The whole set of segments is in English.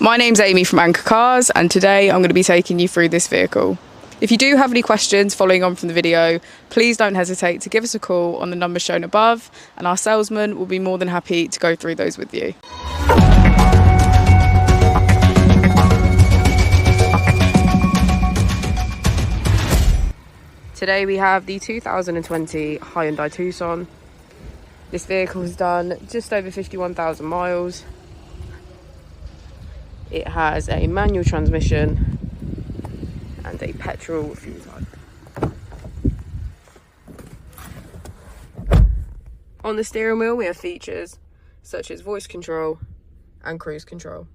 My name's Amy from Anchor Cars, and today I'm going to be taking you through this vehicle. If you do have any questions following on from the video, please don't hesitate to give us a call on the number shown above, and our salesman will be more than happy to go through those with you. Today we have the 2020 Hyundai Tucson. This vehicle has done just over 51,000 miles. It has a manual transmission and a petrol fuel type. On the steering wheel we have features such as voice control and cruise control.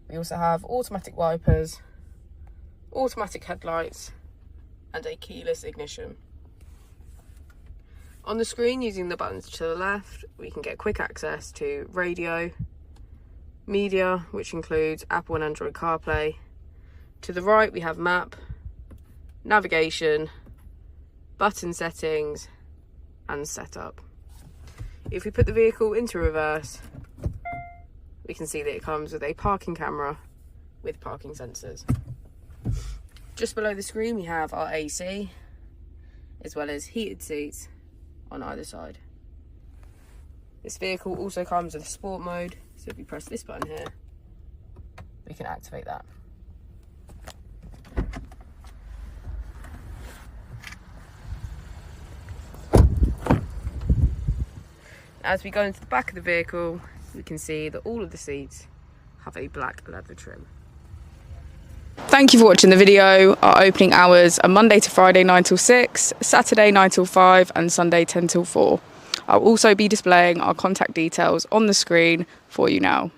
We also have automatic wipers, automatic headlights and a keyless ignition. On the screen, using the buttons to the left, we can get quick access to radio, media, which includes Apple and Android CarPlay. To the right we have map, navigation, button settings and setup. If we put the vehicle into reverse, we can see that it comes with a parking camera with parking sensors. Just below the screen we have our AC, as well as heated seats on either side. This vehicle also comes with a sport mode, so if we press this button here, we can activate that. As we go into the back of the vehicle, we can see that all of the seats have a black leather trim. Thank you for watching the video. Our opening hours are Monday to Friday 9 till 6, Saturday 9 till 5 and Sunday 10 till 4. I'll also be displaying our contact details on the screen for you now.